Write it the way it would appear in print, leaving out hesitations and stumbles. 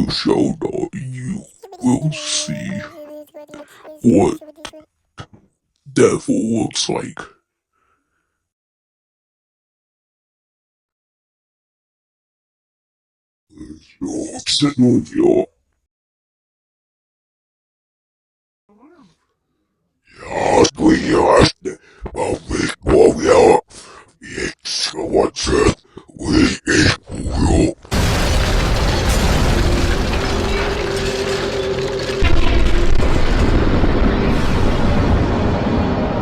showdown, you will see what devil looks like. You're sitting with your ass, we are the public warrior. It's